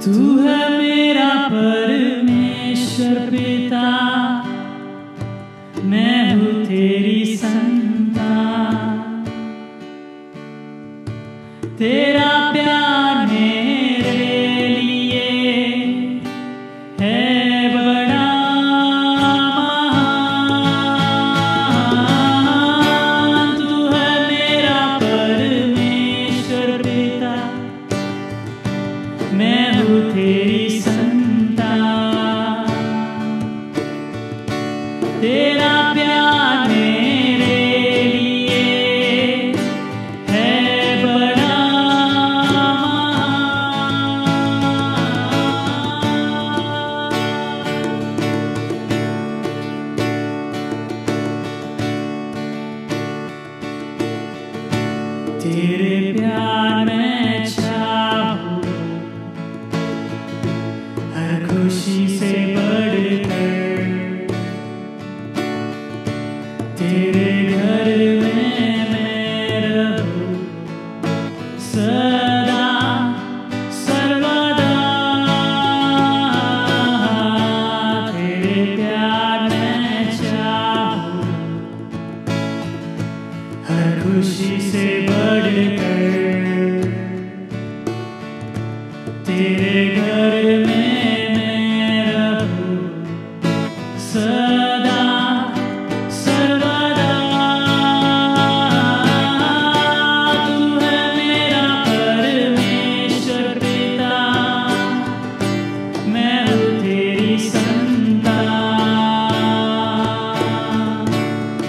तू है मेरा परमेश्वर पिता, मैं हूँ तेरी संतान। तेरा प्यार मेरे लिए है बड़ा महान। तू है मेरा परमेश्वर पिता, मैं हूँ तेरी संतान। तेरा प्यार मेरे लिए है बड़ा महान। तेरे प्यार में चाहूं हर खुशी से बढ़कर, तेरे घर में मैं रहूं सदा सर्वदा। तेरे प्यार में चाहूं हर खुशी से बढ़कर, तेरे घर में मैं रहूं सदा सर्वदा। तू है मेरा परमेश्वर पिता, मैं हूँ तेरी संतान।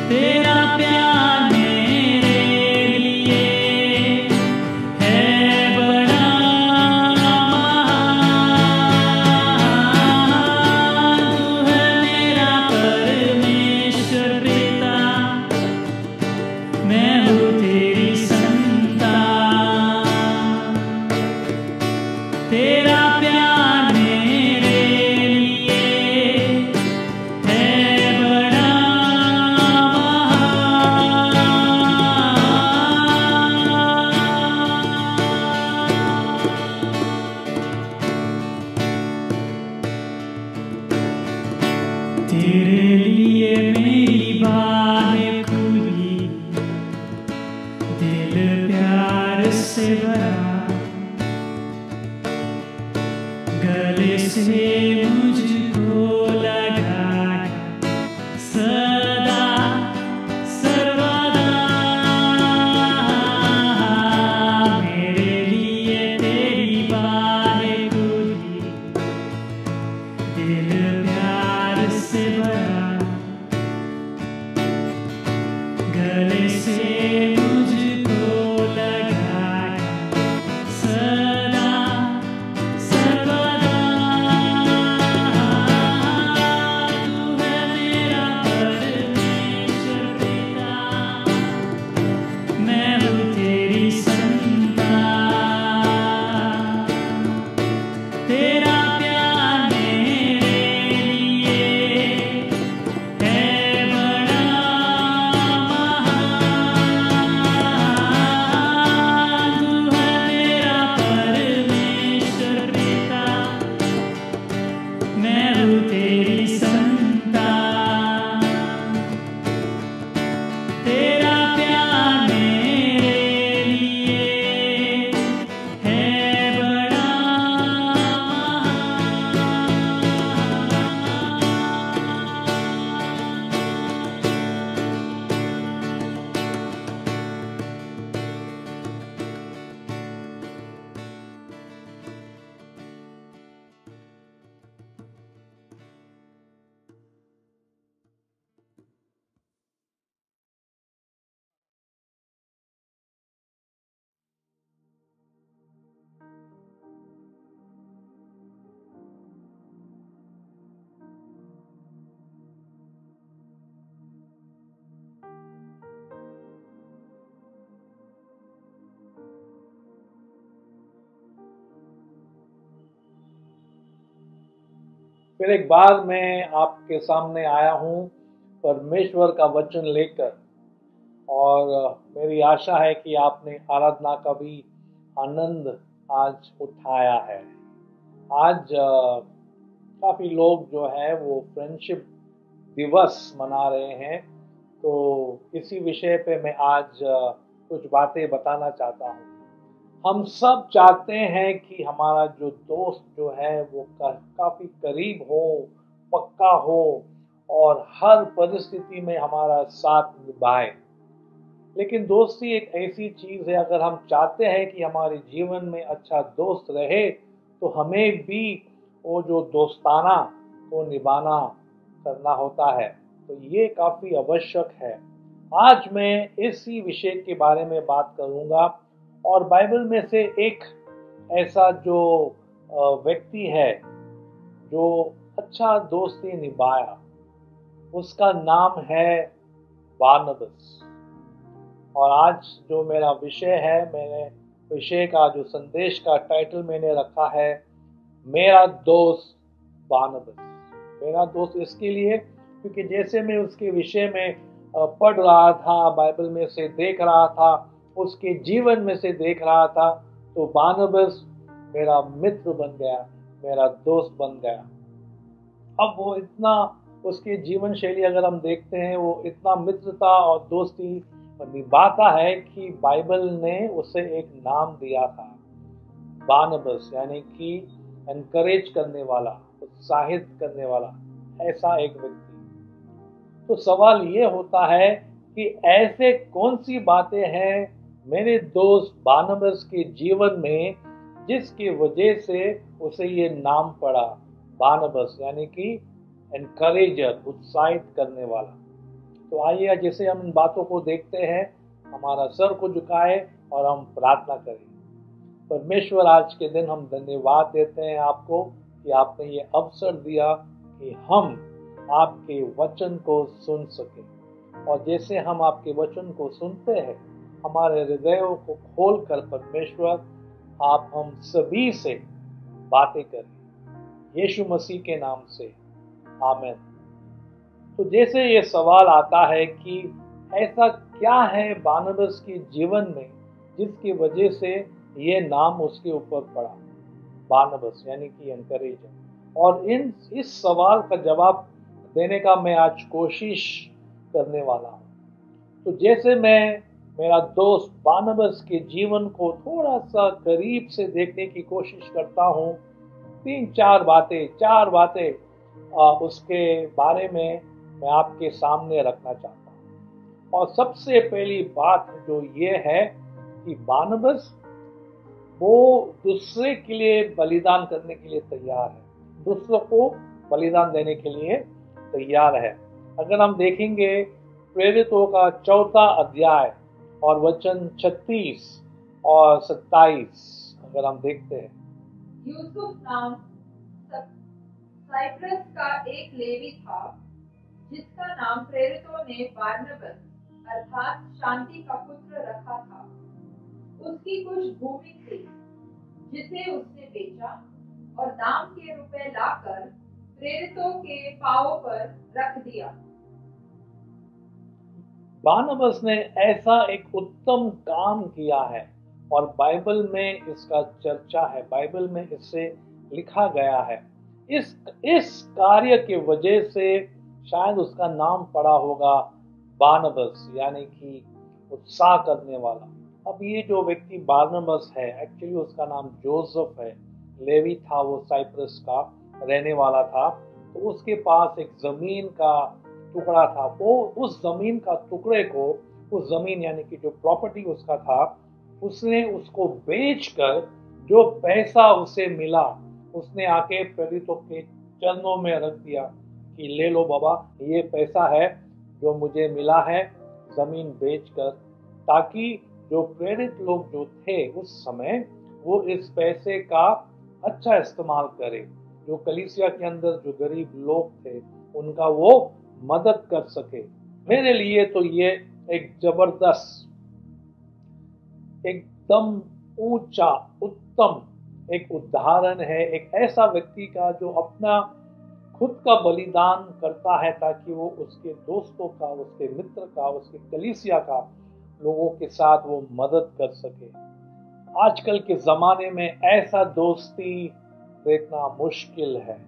तेरा प्यार मेरे लिए है बड़ा महान। तू है मेरा परमेश्वर पिता, मैं हूँ तेरी संतान। तेरा प्यार मेरे लिए है बड़ा महान। तेरे लिए मेरी बाहें खुली, दिल प्यार से भरा, गले से मुझको लगाया सदा सर्वदा। मेरे लिए तेरी बाहें खुली, दिल प्यार से भरा, गले से मुझको लगाया सदा सर्वदा। तू है मेरा परमेश्वर पिता, मैं हूँ तेरी संतान। तेरा प्यार मेरे लिए है बड़ा महान। तू है मेरा परमेश्वर पिता, मैं हूँ तेरी संतान। तेरा प्यार मेरे लिए है बड़ा फिर एक बार मैं आपके सामने आया हूँ परमेश्वर का वचन लेकर, और मेरी आशा है कि आपने आराधना का भी आनंद आज उठाया है। आज काफ़ी लोग जो है वो फ्रेंडशिप दिवस मना रहे हैं। तो इसी विषय पे मैं आज कुछ बातें बताना चाहता हूँ। हम सब चाहते हैं कि हमारा जो दोस्त जो है वो काफ़ी करीब हो, पक्का हो और हर परिस्थिति में हमारा साथ निभाए। लेकिन दोस्ती एक ऐसी चीज़ है, अगर हम चाहते हैं कि हमारे जीवन में अच्छा दोस्त रहे तो हमें भी वो जो दोस्ताना को निभाना करना होता है। तो ये काफ़ी आवश्यक है। आज मैं इसी विषय के बारे में बात करूँगा और बाइबल में से एक ऐसा जो व्यक्ति है जो अच्छा दोस्ती निभाया, उसका नाम है बारनबास। और आज जो मेरा विषय है, मैंने विषय का जो संदेश का टाइटल मैंने रखा है, मेरा दोस्त बारनबास। मेरा दोस्त इसके लिए क्योंकि जैसे मैं उसके विषय में पढ़ रहा था, बाइबल में से देख रहा था, उसके जीवन में से देख रहा था, तो बारनबास मेरा मित्र बन गया, मेरा दोस्त बन गया। अब वो इतना, उसके जीवन शैली अगर हम देखते हैं, वो इतना मित्रता और दोस्ती निभाता है कि बाइबल ने उसे एक नाम दिया था, बारनबास, यानी कि एनकरेज करने वाला, उत्साहित करने वाला, ऐसा एक व्यक्ति। तो सवाल ये होता है कि ऐसे कौन सी बातें हैं मेरे दोस्त बारनबास के जीवन में जिसकी वजह से उसे ये नाम पड़ा, बारनबास, यानी कि एनकरेजर, उत्साहित करने वाला। तो आइए जैसे हम इन बातों को देखते हैं, हमारा सर को झुकाए और हम प्रार्थना करें। परमेश्वर, आज के दिन हम धन्यवाद देते हैं आपको कि आपने ये अवसर दिया कि हम आपके वचन को सुन सकें। और जैसे हम आपके वचन को सुनते हैं, हमारे हृदयों को खोलकर परमेश्वर आप हम सभी से बातें करें, यीशु मसीह के नाम से, आमीन। तो जैसे ये सवाल आता है कि ऐसा क्या है बारनबास के जीवन में जिसकी वजह से ये नाम उसके ऊपर पड़ा, बारनबास यानी कि एनकरेजर। और इस सवाल का जवाब देने का मैं आज कोशिश करने वाला हूँ। तो जैसे मैं मेरा दोस्त बारनबास के जीवन को थोड़ा सा करीब से देखने की कोशिश करता हूँ, चार बातें उसके बारे में मैं आपके सामने रखना चाहता हूँ। और सबसे पहली बात जो ये है कि बारनबास वो दूसरे के लिए बलिदान करने के लिए तैयार है, दूसरों को बलिदान देने के लिए तैयार है। अगर हम देखेंगे प्रेरितों का 4 अध्याय और वचन 36 और 27, अगर हम देखते हैं, यूसुफ नाम साइप्रस का एक लेवी था जिसका नाम प्रेरितों ने बारनबास अर्थात शांति का पुत्र रखा था। उसकी कुछ भूमि थी जिसे उसने बेचा और दाम के रुपए लाकर प्रेरितों के पांवों पर रख दिया। बारनबास ने ऐसा एक उत्तम काम किया है और बाइबल में इसका चर्चा है, बाइबल में इससे लिखा गया है। इस कार्य के वजह से शायद उसका नाम पड़ा होगा बारनबास, यानी कि उत्साह करने वाला। अब ये जो व्यक्ति बारनबास है, एक्चुअली उसका नाम जोसेफ है, लेवी था, वो साइप्रस का रहने वाला था। तो उसके पास एक जमीन का टुकड़ा था। वो उस जमीन का टुकड़े को, उस जमीन यानी कि जो प्रॉपर्टी उसका था, उसने उसको बेचकर जो पैसा उसे मिला, उसने आके प्रेरितों के चरणों में रख दिया कि ले लो बाबा, ये पैसा है जो मुझे मिला है जमीन बेचकर, ताकि जो प्रेरित लोग जो थे उस समय वो इस पैसे का अच्छा इस्तेमाल करें, जो कलीसिया के अंदर जो गरीब लोग थे उनका वो मदद कर सके। मेरे लिए तो ये एक जबरदस्त, एकदम ऊंचा, उत्तम एक उदाहरण है, एक ऐसा व्यक्ति का जो अपना खुद का बलिदान करता है ताकि वो उसके दोस्तों का, उसके मित्र का, उसके कलीसिया का लोगों के साथ वो मदद कर सके। आजकल के ज़माने में ऐसा दोस्ती देखना मुश्किल है।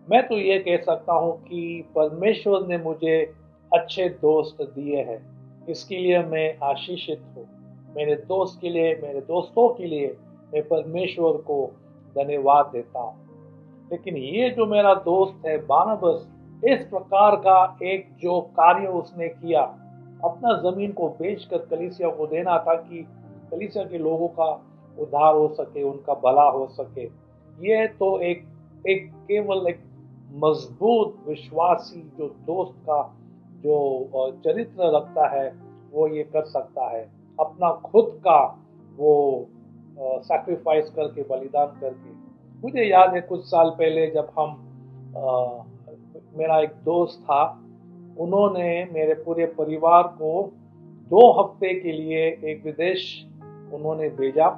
मैं तो ये कह सकता हूँ कि परमेश्वर ने मुझे अच्छे दोस्त दिए हैं, इसके लिए मैं आशीषित हूँ। मेरे दोस्त के लिए, मेरे दोस्तों के लिए मैं परमेश्वर को धन्यवाद देता हूँ। लेकिन ये जो मेरा दोस्त है बारनबास, इस प्रकार का एक जो कार्य उसने किया, अपना जमीन को बेचकर कलीसिया को देना ताकि कलीसिया के लोगों का उद्धार हो सके, उनका भला हो सके, ये तो एक एक केवल एक मजबूत विश्वासी जो दोस्त का जो चरित्र रखता है वो ये कर सकता है। अपना खुद का वो सैक्रिफाइस करके, बलिदान करके। मुझे याद है कुछ साल पहले जब मेरा एक दोस्त था, उन्होंने मेरे पूरे परिवार को 2 हफ्ते के लिए एक विदेश उन्होंने भेजा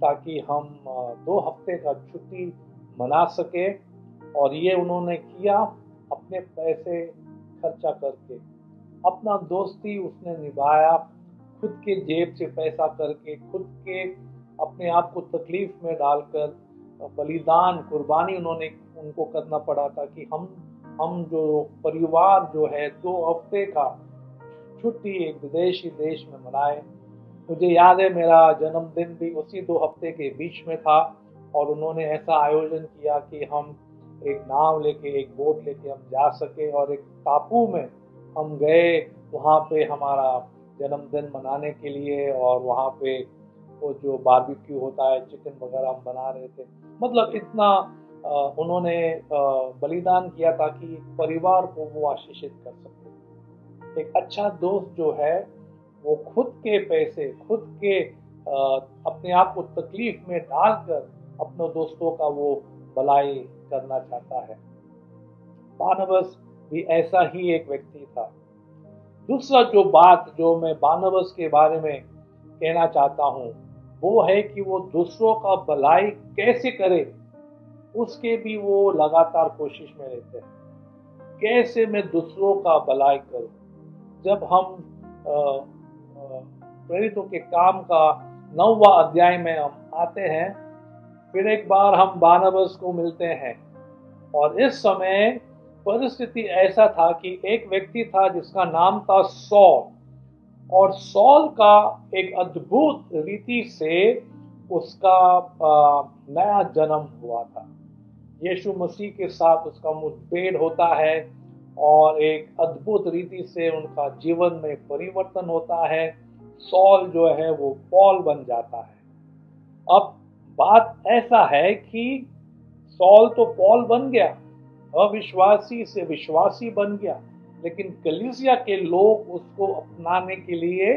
ताकि हम 2 हफ्ते का छुट्टी मना सके। और ये उन्होंने किया अपने पैसे खर्चा करके। अपना दोस्ती उसने निभाया, खुद के जेब से पैसा करके, खुद के अपने आप को तकलीफ में डालकर बलिदान, कुर्बानी उन्होंने उनको करना पड़ा था कि हम जो परिवार जो है 2 हफ्ते का छुट्टी एक विदेशी देश में मनाए। मुझे याद है मेरा जन्मदिन भी उसी 2 हफ्ते के बीच में था और उन्होंने ऐसा आयोजन किया कि हम एक नाव लेके, एक बोट लेके हम जा सके और एक टापू में हम गए, वहाँ पे हमारा जन्मदिन मनाने के लिए। और वहाँ पे वो जो बारबेक्यू होता है, चिकन वगैरह हम बना रहे थे। मतलब इतना उन्होंने बलिदान किया ताकि परिवार को वो आशीषित कर सके। एक अच्छा दोस्त जो है वो खुद के पैसे, खुद के अपने आप को तकलीफ में डालकर अपने दोस्तों का वो भलाई करना चाहता है। बारनबास भी ऐसा ही एक व्यक्ति था। दूसरा जो बात जो मैं बारनबास के बारे में कहना चाहता हूँ वो है कि वो दूसरों का भलाई कैसे करे, उसके भी वो लगातार कोशिश में रहते हैं। कैसे मैं दूसरों का भलाई करूं। जब हम प्रेरितों के काम का 9वां अध्याय में हम आते हैं, फिर एक बार हम बारनबास को मिलते हैं और इस समय परिस्थिति ऐसा था कि एक व्यक्ति था जिसका नाम था सौल, और सौल का एक अद्भुत रीति से उसका नया जन्म हुआ था। यीशु मसीह के साथ उसका मुठभेड़ होता है और एक अद्भुत रीति से उनका जीवन में परिवर्तन होता है। सौल जो है वो पौल बन जाता है। अब बात ऐसा है कि सौल तो पौल बन गया, अविश्वासी से विश्वासी बन गया, लेकिन कलीसिया के लोग उसको अपनाने के लिए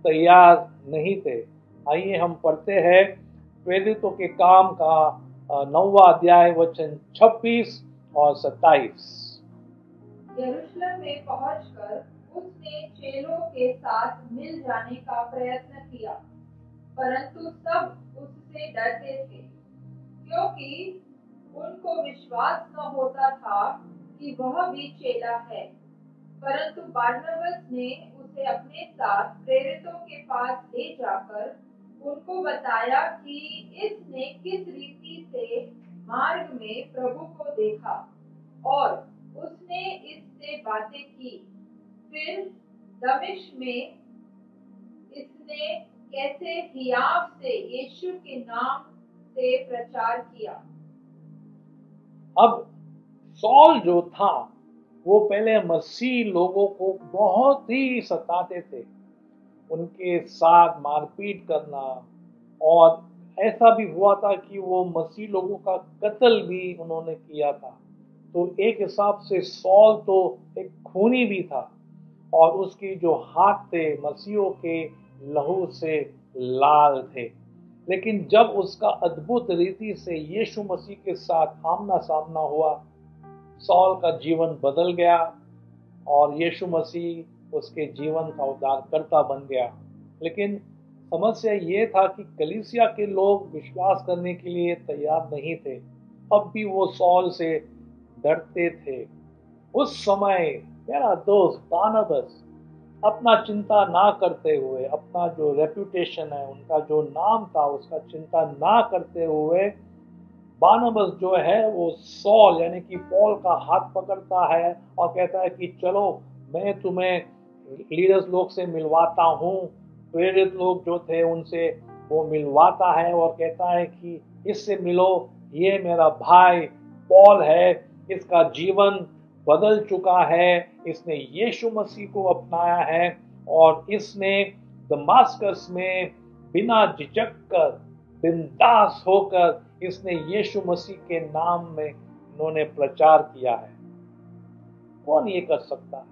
तैयार नहीं थे। आइए हम पढ़ते हैं प्रेरितों के काम का 9वां अध्याय वचन 26 और 27। यरूशलेम में पहुंचकर उसने चेलों के साथ मिल जाने का प्रयत्न किया, परंतु सब उससे डरते थे, क्योंकि उनको विश्वास न होता था कि वह भी चेला है। परंतु बारनबास ने उसे अपने साथ प्रेरितों के पास ले जाकर उनको बताया कि इसने किस रीति से मार्ग में प्रभु को देखा और उसने इससे बातें की। फिर दमिश्क में इसने कैसे हियाव से यीशु के नाम से प्रचार किया। अब सौल जो था वो पहले मसीह लोगों को बहुत ही सताते थे, उनके साथ मारपीट करना, और ऐसा भी हुआ था कि वो मसीह लोगों का कत्ल भी उन्होंने किया था। तो एक हिसाब से सौल तो एक खूनी भी था और उसकी जो हाथ थे मसीहों के लहू से लाल थे। लेकिन जब उसका अद्भुत रीति से यीशु मसीह के साथ आमना सामना हुआ, सौल का जीवन बदल गया और यीशु मसीह उसके जीवन का उद्धारकर्ता बन गया। लेकिन समस्या ये था कि कलीसिया के लोग विश्वास करने के लिए तैयार नहीं थे। अब भी वो सौल से डरते थे। उस समय मेरा दोस्त बारनबास अपना चिंता ना करते हुए, अपना जो रेपुटेशन है, उनका जो नाम था, उसका चिंता ना करते हुए बारनबास जो है वो सॉल यानी कि पॉल का हाथ पकड़ता है और कहता है कि चलो मैं तुम्हें लीडर्स लोग से मिलवाता हूँ, प्रेरित लोग जो थे उनसे वो मिलवाता है और कहता है कि इससे मिलो, ये मेरा भाई पॉल है, इसका जीवन बदल चुका है, इसने यीशु मसीह को अपनाया है और इसने दमास्कस में बिना झिझक कर, बिंदास होकर इसने यीशु मसीह के नाम में इन्होंने प्रचार किया है। कौन ये कर सकता है?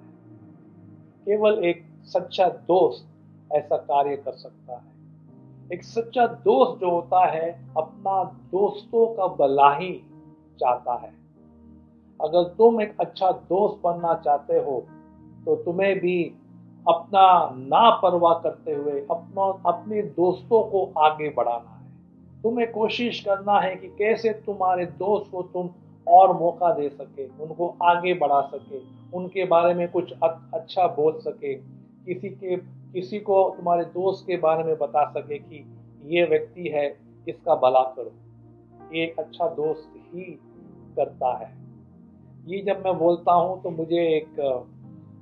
केवल एक सच्चा दोस्त ऐसा कार्य कर सकता है। एक सच्चा दोस्त जो होता है अपना दोस्तों का भला ही चाहता है। अगर तुम एक अच्छा दोस्त बनना चाहते हो तो तुम्हें भी अपना ना परवाह करते हुए अपने दोस्तों को आगे बढ़ाना है। तुम्हें कोशिश करना है कि कैसे तुम्हारे दोस्त को तुम और मौका दे सके, उनको आगे बढ़ा सके, उनके बारे में कुछ अच्छा बोल सके, किसी को तुम्हारे दोस्त के बारे में बता सके कि ये व्यक्ति है, इसका भला करो। ये एक अच्छा दोस्त ही करता है। ये जब मैं बोलता हूँ तो मुझे एक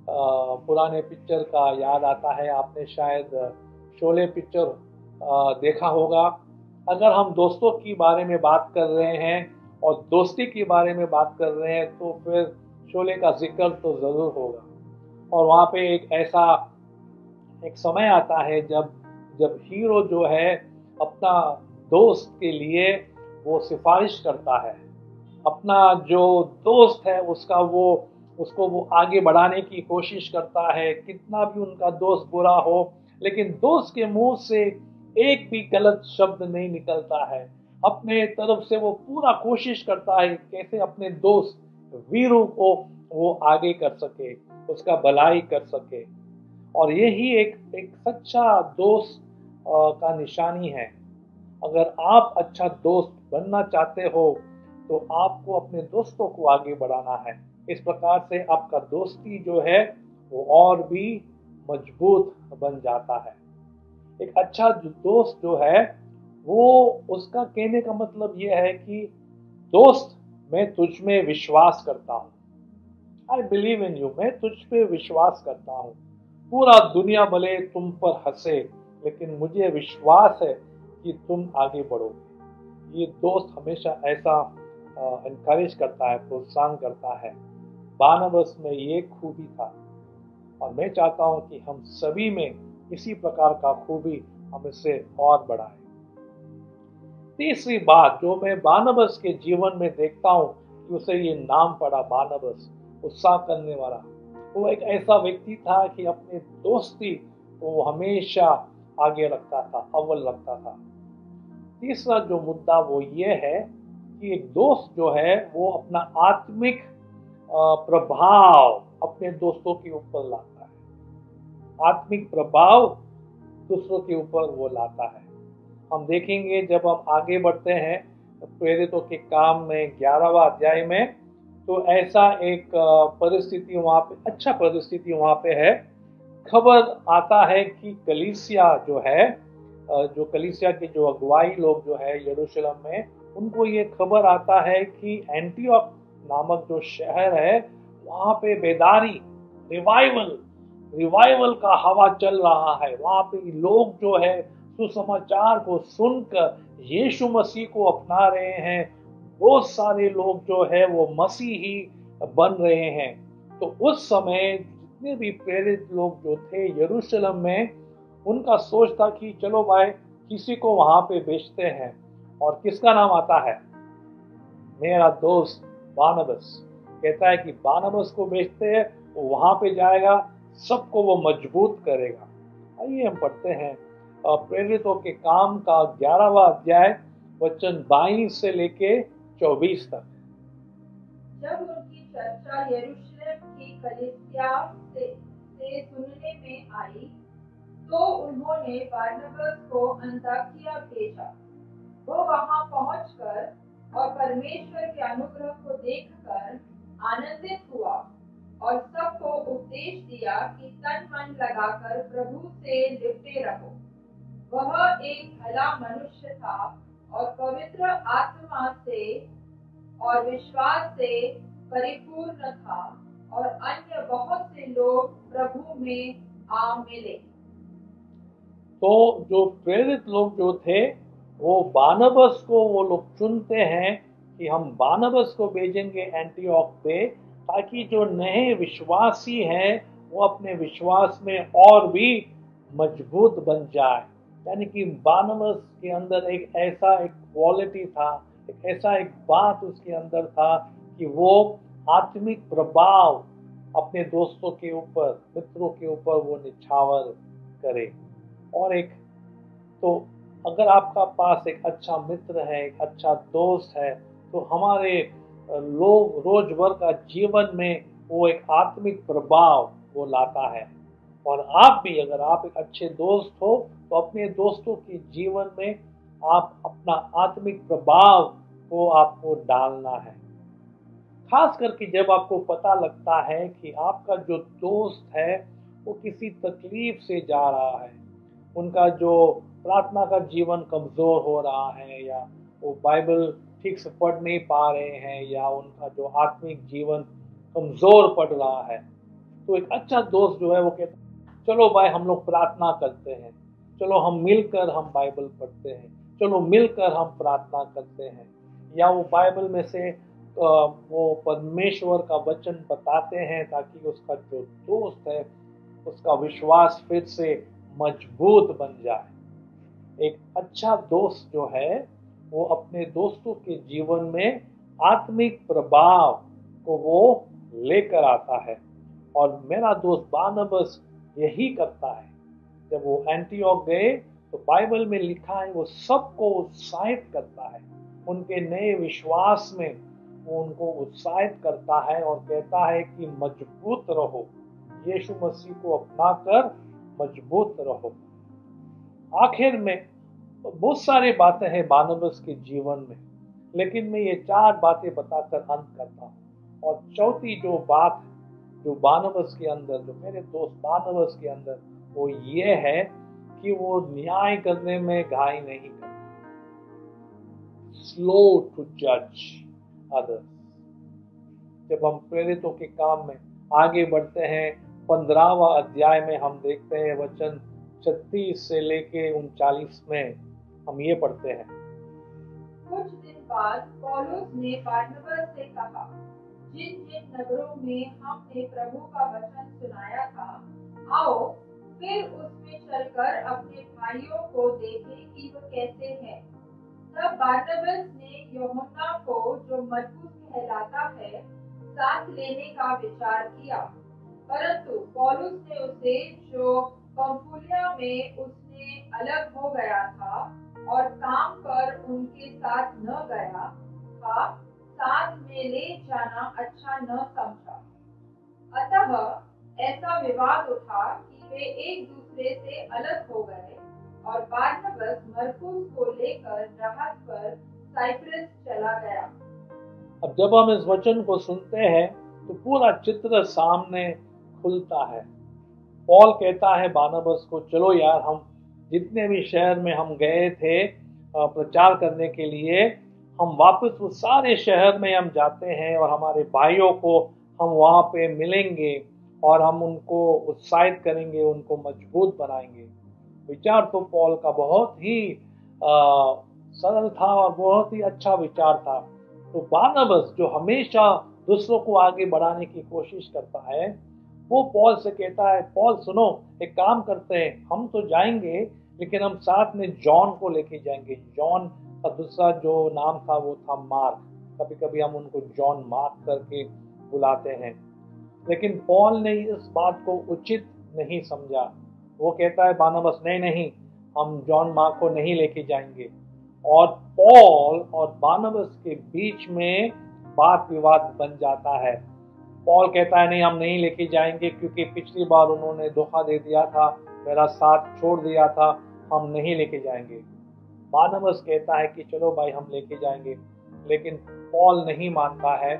पुराने पिक्चर का याद आता है। आपने शायद शोले पिक्चर देखा होगा। अगर हम दोस्तों की बारे में बात कर रहे हैं और दोस्ती के बारे में बात कर रहे हैं तो फिर शोले का जिक्र तो ज़रूर होगा। और वहाँ पे एक समय आता है जब हीरो जो है अपना दोस्त के लिए वो सिफारिश करता है। अपना जो दोस्त है उसको वो आगे बढ़ाने की कोशिश करता है, कितना भी उनका दोस्त बुरा हो, लेकिन दोस्त के मुंह से एक भी गलत शब्द नहीं निकलता है। अपने तरफ से वो पूरा कोशिश करता है कैसे अपने दोस्त वीरू को वो आगे कर सके, उसका भलाई कर सके। और यही एक सच्चा दोस्त का निशानी है। अगर आप अच्छा दोस्त बनना चाहते हो तो आपको अपने दोस्तों को आगे बढ़ाना है। इस प्रकार से आपका दोस्ती जो है वो और भी मजबूत बन जाता है। एक अच्छा दोस्त जो है वो उसका कहने का मतलब ये है कि दोस्त मैं तुझ में विश्वास करता हूँ, आई बिलीव इन यू, मैं तुझ पे विश्वास करता हूँ। पूरा दुनिया भले तुम पर हंसे लेकिन मुझे विश्वास है कि तुम आगे बढ़ोगे। ये दोस्त हमेशा ऐसा एनकरेज करता है, प्रोत्साहन करता है। बारनबास में ये खूबी था और मैं चाहता हूँ कि हम सभी में इसी प्रकार का खूबी हम इससे और बढ़ाएं। तीसरी बात जो मैं बारनबास के जीवन में देखता हूँ कि उसे ये नाम पड़ा बारनबास, उत्साह करने वाला। वो एक ऐसा व्यक्ति था कि अपने दोस्ती को हमेशा आगे रखता था, अव्वल रखता था। तीसरा जो मुद्दा वो ये है कि एक दोस्त जो है वो अपना आत्मिक प्रभाव अपने दोस्तों के ऊपर लाता है। आत्मिक प्रभाव दूसरों के ऊपर वो लाता है। हम देखेंगे जब हम आगे बढ़ते हैं प्रेरितों के काम में 11वां अध्याय में, तो ऐसा एक परिस्थिति वहाँ पे, अच्छा परिस्थिति वहाँ पे है। खबर आता है कि कलीसिया जो है, जो कलीसिया के जो अगुवाई लोग जो है यरूशलेम में, उनको ये खबर आता है कि एंटियोक नामक जो शहर है वहाँ पे बेदारी, रिवाइवल का हवा चल रहा है। वहाँ पे लोग जो है सुसमाचार को सुनकर यीशु मसीह को अपना रहे हैं। बहुत सारे लोग जो है वो मसीही बन रहे हैं। तो उस समय जितने भी प्रेरित लोग जो थे यरूशलेम में, उनका सोच था कि चलो भाई किसी को वहां पे भेजते हैं। और किसका नाम आता है? मेरा दोस्त बारनबास। कहता है कि बारनबास को भेजते हैं, वो वहां पे जाएगा, सबको वो मजबूत करेगा। आइए हम पढ़ते हैं प्रेरितों के काम का 11वां अध्याय वचन 22 से लेके 24 तक। जब उनकी चर्चा यरूशलेम की कलीसिया से सुनने में आई तो उन्होंने बारनबास को अंताकिया भेजा। वो वहां पहुंचकर और परमेश्वर के अनुग्रह को देखकर आनंदित हुआ और सबको उपदेश दिया कि तन मन लगाकर प्रभु से लिपटे रहो। वह एक भला मनुष्य था और पवित्र आत्मा से और विश्वास से परिपूर्ण था, और अन्य बहुत से लोग प्रभु में आ मिले। तो जो प्रेरित लोग जो थे वो बारनबास को वो लोग चुनते हैं कि हम बारनबास को भेजेंगे एंटियोक पे, ताकि जो नए विश्वासी हैं वो अपने विश्वास में और भी मजबूत बन जाए। यानी कि बारनबास के अंदर एक ऐसा एक क्वालिटी था, एक ऐसा एक बात उसके अंदर था कि वो आत्मिक प्रभाव अपने दोस्तों के ऊपर, मित्रों के ऊपर वो निछावर करे। और एक तो अगर आपका पास एक अच्छा मित्र है, एक अच्छा दोस्त है, तो हमारे लोग रोजभर का जीवन में वो एक आत्मिक प्रभाव वो लाता है। और आप भी अगर आप एक अच्छे दोस्त हो तो अपने दोस्तों के जीवन में आप अपना आत्मिक प्रभाव को आपको डालना है। खास करके जब आपको पता लगता है कि आपका जो दोस्त है वो किसी तकलीफ से जा रहा है, उनका जो प्रार्थना का जीवन कमजोर हो रहा है, या वो बाइबल ठीक से पढ़ नहीं पा रहे हैं, या उनका जो आत्मिक जीवन कमजोर पड़ रहा है, तो एक अच्छा दोस्त जो है वो कहता है चलो भाई हम लोग प्रार्थना करते हैं, चलो हम मिलकर हम बाइबल पढ़ते हैं, चलो मिलकर हम प्रार्थना करते हैं। या वो बाइबल में से वो परमेश्वर का वचन बताते हैं ताकि उसका जो दोस्त है उसका विश्वास फिर से मजबूत बन जाए। एक अच्छा दोस्त जो है वो अपने दोस्तों के जीवन में आत्मिक प्रभाव को वो लेकर आता है। और मेरा दोस्त बारनबास यही करता है। जब वो एंटियोक गए तो बाइबल में लिखा है वो सबको उत्साहित करता है, उनके नए विश्वास में वो उनको उत्साहित करता है और कहता है कि मजबूत रहो, यीशु मसीह को अपनाकर मजबूत रहो। आखिर में बहुत सारी बातें हैं बारनबास के जीवन में, लेकिन मैं ये 4 बातें बताकर अंत करता हूँ। और चौथी जो बात जो बारनबास के अंदर, जो मेरे दोस्त बारनबास के अंदर, वो ये है कि वो न्याय करने में घाई नहीं करता, स्लो टू जज अदर्स। जब हम प्रेरितों के काम में आगे बढ़ते हैं 15वां अध्याय में हम देखते हैं वचन 36 से लेके 39 में हम ये पढ़ते हैं। कुछ दिन बाद पौलुस ने बारनबास से कहा, जिन जिन नगरों में हमने प्रभु का वचन सुनाया था, आओ फिर उसमें चलकर अपने भाइयों को देखें कि वह कैसे हैं। तब बारनबास ने यूहन्ना को, जो मरकुस कहलाता है, साथ लेने का विचार किया, परंतु पौलुस ने उसे, जो पंफूलिया में उसने अलग हो गया था और काम पर उनके साथ न गया था, साथ में ले जाना अच्छा न समझा। अतः ऐसा विवाद उठा कि वे एक दूसरे से अलग हो गए, और बारनबास मरकुस को लेकर जहाज पर साइप्रस चला गया। अब जब हम इस वचन को सुनते हैं तो पूरा चित्र सामने खुलता है। पौल कहता है बारनबास को, चलो यार, हम जितने भी शहर में हम गए थे प्रचार करने के लिए, हम वापस उस सारे शहर में हम जाते हैं और हमारे भाइयों को हम वहाँ पे मिलेंगे और हम उनको उत्साहित करेंगे, उनको मजबूत बनाएंगे। विचार तो पौल का बहुत ही सरल था और बहुत ही अच्छा विचार था। तो बारनबास जो हमेशा दूसरों को आगे बढ़ाने की कोशिश करता है, वो पौल से कहता है, पौल सुनो, एक काम करते हैं, हम तो जाएंगे लेकिन हम साथ में जॉन को लेके जाएंगे। जॉन का दूसरा जो नाम था वो था मार्क, कभी कभी हम उनको जॉन मार्क करके बुलाते हैं। लेकिन पौल ने इस बात को उचित नहीं समझा। वो कहता है बारनबास, नहीं, हम जॉन मार्क को नहीं लेके जाएंगे। और पौल और बारनबास के बीच में बात विवाद बन जाता है। पौल कहता है नहीं, हम नहीं लेके जाएंगे क्योंकि पिछली बार उन्होंने धोखा दे दिया था, मेरा साथ छोड़ दिया था, हम नहीं लेके जाएंगे। बारनबास कहता है कि चलो भाई हम लेके जाएंगे, लेकिन पौल नहीं मानता है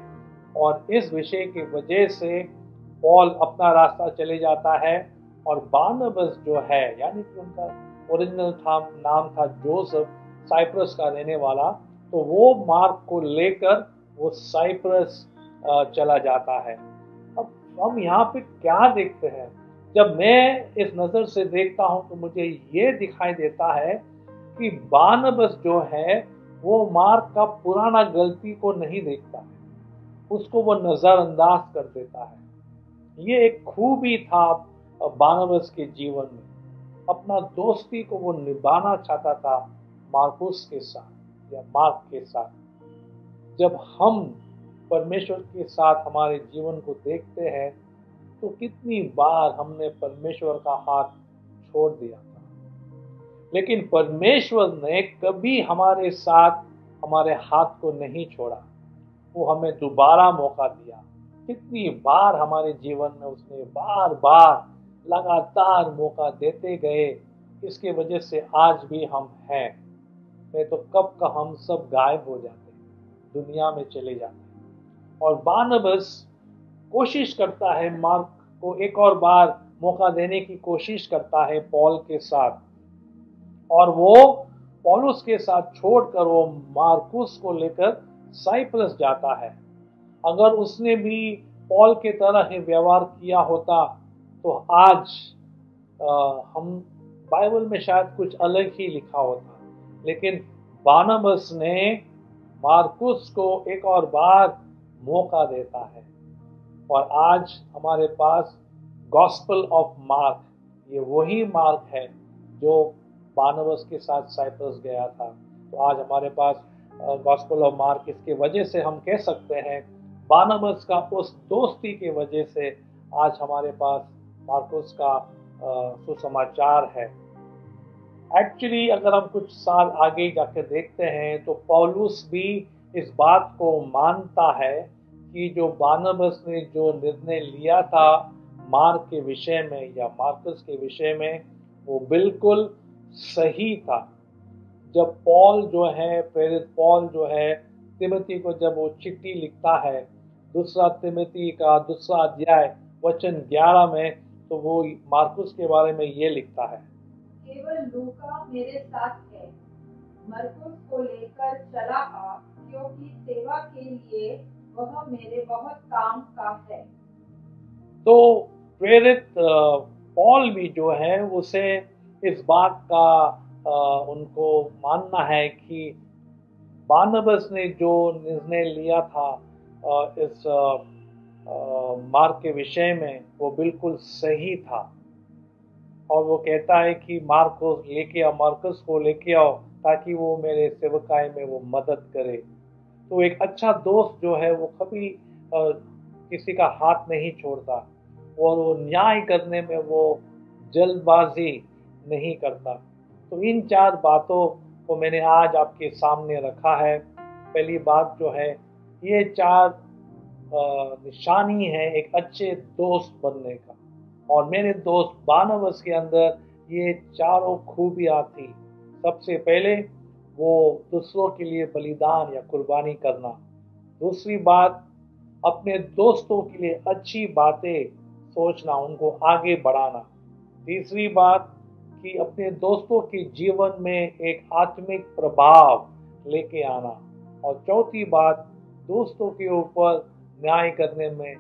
और इस विषय की वजह से पौल अपना रास्ता चले जाता है। और बारनबास जो है, यानी कि उनका ओरिजिनल नाम था जोसेफ, साइप्रस का रहने वाला, तो वो मार्क को लेकर वो साइप्रस चला जाता है। अब हम यहाँ पे क्या देखते हैं? जब मैं इस नज़र से देखता हूँ तो मुझे ये दिखाई देता है कि बारनबास जो है वो मार्क का पुराना गलती को नहीं देखता है, उसको वो नज़रअंदाज कर देता है। ये एक खूबी था बारनबास के जीवन में, अपना दोस्ती को वो निभाना चाहता था मार्कुस के साथ या मार्क के साथ। जब हम परमेश्वर के साथ हमारे जीवन को देखते हैं तो कितनी बार हमने परमेश्वर का हाथ छोड़ दिया था, लेकिन परमेश्वर ने कभी हमारे साथ हमारे हाथ को नहीं छोड़ा, वो हमें दोबारा मौका दिया। कितनी बार हमारे जीवन में उसने बार बार लगातार मौका देते गए, इसके वजह से आज भी हम हैं। नहीं तो कब का हम सब गायब हो जाते, दुनिया में चले जाते। और बारनबास कोशिश करता है, मार्क को एक और बार मौका देने की कोशिश करता है पौल के साथ, और वो पौलुस के साथ छोड़कर वो मार्कुस को लेकर साइप्रस जाता है। अगर उसने भी पौल के तरह ही व्यवहार किया होता तो आज हम बाइबल में शायद कुछ अलग ही लिखा होता, लेकिन बारनबास ने मार्कुस को एक और बार मौका देता है। और आज हमारे पास गॉस्पेल ऑफ मार्क, ये वही मार्क है जो बारनबास के साथ साइप्रस गया था। तो आज हमारे पास गॉस्पेल ऑफ मार्क, इसके वजह से हम कह सकते हैं बारनबास का उस दोस्ती के वजह से आज हमारे पास मार्कुस का सुसमाचार है। एक्चुअली अगर हम कुछ साल आगे जाकर देखते हैं तो पौलुस भी इस बात को मानता है कि जो बारनबास ने जो निर्णय लिया था मार्क के विषय में या मार्कुस के विषय में, वो बिल्कुल सही था। जब पौल जो है, प्रेरित पौल जो है, तिमोथी को जब वो चिट्ठी लिखता है, दूसरा तिमोथी का 2 अध्याय वचन 11 में, तो वो मार्कुस के बारे में ये लिखता है, केवल लूका मेरे साथ है, मरकुस को लेकर चला आ, क्योंकि सेवा के लिए वह मेरे बहुत काम का है। तो प्रेरित पौल भी जो है उसे इस बात का उनको मानना है कि बारनबास ने जो निर्णय लिया था इस मार्क के विषय में वो बिल्कुल सही था। और वो कहता है कि मार्कुस को लेके आओ ताकि वो मेरे सेवकाई में वो मदद करे। तो एक अच्छा दोस्त जो है वो कभी किसी का हाथ नहीं छोड़ता, और वो न्याय करने में वो जल्दबाजी नहीं करता। तो इन 4 बातों को मैंने आज आपके सामने रखा है। पहली बात जो है, ये 4 निशानी है एक अच्छे दोस्त बनने का, और मेरे दोस्त बारनबास के अंदर ये 4 खूबियाँ थी। सबसे पहले वो दूसरों के लिए बलिदान या कुर्बानी करना। दूसरी बात, अपने दोस्तों के लिए अच्छी बातें सोचना, उनको आगे बढ़ाना। तीसरी बात कि अपने दोस्तों के जीवन में एक आत्मिक प्रभाव लेके आना। और चौथी बात, दोस्तों के ऊपर न्याय करने में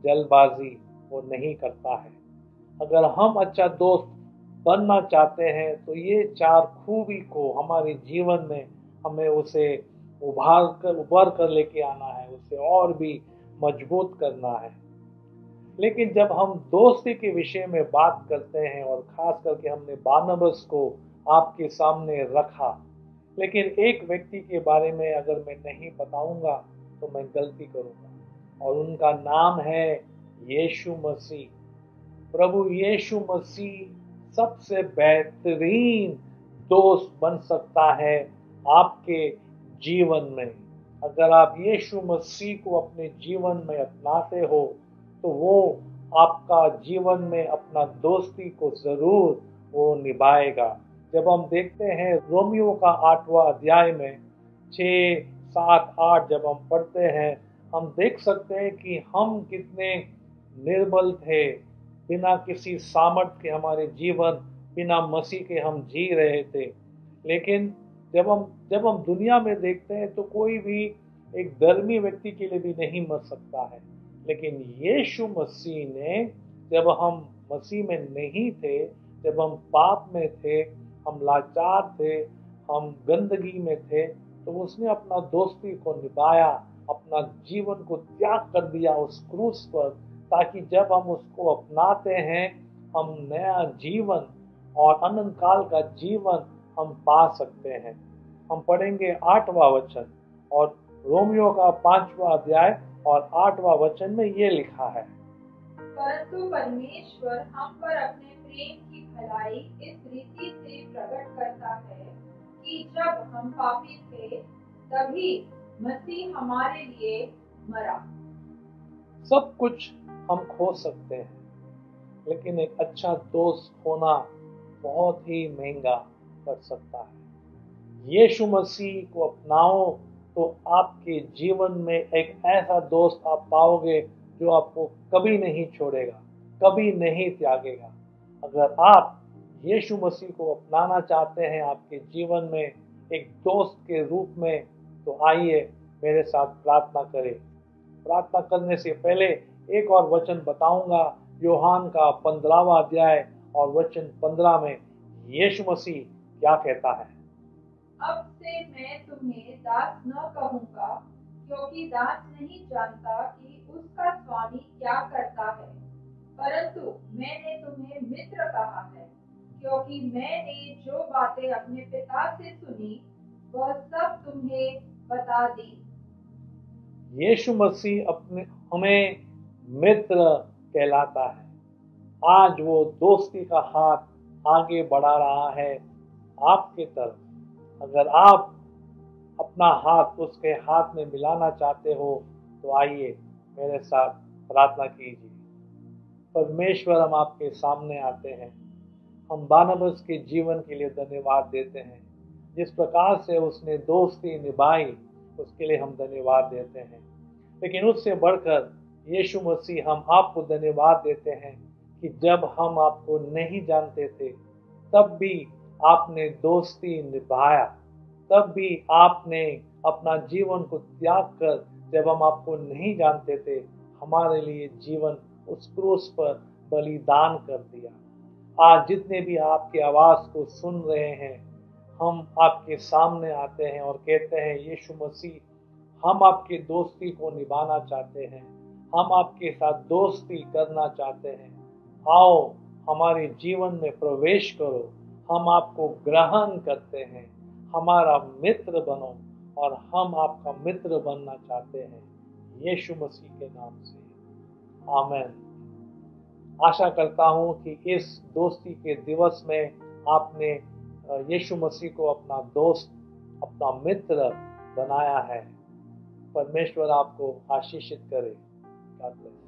जल्दबाजी वो नहीं करता है। अगर हम अच्छा दोस्त बनना चाहते हैं तो ये 4 खूबी को हमारे जीवन में हमें उसे उभार कर लेके आना है, उसे और भी मजबूत करना है। लेकिन जब हम दोस्ती के विषय में बात करते हैं, और खास करके हमने बारनबास को आपके सामने रखा, लेकिन एक व्यक्ति के बारे में अगर मैं नहीं बताऊंगा तो मैं गलती करूंगा, और उनका नाम है यीशु मसीह। प्रभु यीशु मसीह सबसे बेहतरीन दोस्त बन सकता है आपके जीवन में। अगर आप यीशु मसीह को अपने जीवन में अपनाते हो तो वो आपका जीवन में अपना दोस्ती को जरूर वो निभाएगा। जब हम देखते हैं रोमियो का 8वां अध्याय में 6, 7, 8 जब हम पढ़ते हैं, हम देख सकते हैं कि हम कितने निर्बल थे, बिना किसी सामर्थ के हमारे जीवन, बिना मसीह के हम जी रहे थे। लेकिन जब हम दुनिया में देखते हैं तो कोई भी एक धर्मी व्यक्ति के लिए भी नहीं मर सकता है, लेकिन यीशु मसीह ने, जब हम मसीह में नहीं थे, जब हम पाप में थे, हम लाचार थे, हम गंदगी में थे, तो उसने अपना दोस्ती को निभाया, अपना जीवन को त्याग कर दिया उस क्रूस पर, ताकि जब हम उसको अपनाते हैं हम नया जीवन और अनंत काल का जीवन हम पा सकते हैं। हम पढ़ेंगे 8वां वचन, और रोमियो का 5वां अध्याय और 8वां वचन में ये लिखा है, परंतु परमेश्वर हम पर अपने प्रेम की भलाई इस रीति से प्रकट करता है कि जब हम पापी थे तभी मसीह हमारे लिए मरा। सब कुछ हम खो सकते हैं, लेकिन एक अच्छा दोस्त होना बहुत ही महंगा पड़ सकता है। यीशु मसीह को अपनाओ तो आपके जीवन में एक ऐसा दोस्त आप पाओगे जो आपको कभी नहीं छोड़ेगा, कभी नहीं त्यागेगा। अगर आप यीशु मसीह को अपनाना चाहते हैं आपके जीवन में एक दोस्त के रूप में, तो आइए मेरे साथ प्रार्थना करें। प्रार्थना करने से पहले एक और वचन बताऊंगा, यूहन्ना का 15वां अध्याय और वचन 15 में यीशु मसीह क्या कहता है। अब से मैं तुम्हें दास न कहूँगा, क्योंकि दास नहीं जानता कि उसका स्वामी क्या करता है, परंतु मैंने तुम्हें मित्र कहा है, क्योंकि मैंने जो बातें अपने पिता से सुनी वह सब तुम्हें बता दी। यीशु मसीह हमें मित्र कहलाता है। आज वो दोस्ती का हाथ आगे बढ़ा रहा है आपके तरफ। अगर आप अपना हाथ उसके हाथ में मिलाना चाहते हो तो आइए मेरे साथ प्रार्थना कीजिए। परमेश्वर, हम आपके सामने आते हैं। हम बारनबास के जीवन के लिए धन्यवाद देते हैं। जिस प्रकार से उसने दोस्ती निभाई उसके लिए हम धन्यवाद देते हैं। लेकिन उससे बढ़कर यीशु मसीह, हम आपको धन्यवाद देते हैं कि जब हम आपको नहीं जानते थे तब भी आपने दोस्ती निभाया, तब भी आपने अपना जीवन को त्याग कर, जब हम आपको नहीं जानते थे, हमारे लिए जीवन उस क्रूस पर बलिदान कर दिया। आज जितने भी आपकी आवाज को सुन रहे हैं, हम आपके सामने आते हैं और कहते हैं, यीशु मसीह, हम आपकी दोस्ती को निभाना चाहते हैं, हम आपके साथ दोस्ती करना चाहते हैं। आओ हमारे जीवन में प्रवेश करो, हम आपको ग्रहण करते हैं, हमारा मित्र बनो, और हम आपका मित्र बनना चाहते हैं, यीशु मसीह के नाम से, आमीन। आशा करता हूँ कि इस दोस्ती के दिवस में आपने यीशु मसीह को अपना दोस्त, अपना मित्र बनाया है। परमेश्वर आपको आशीषित करे। God bless.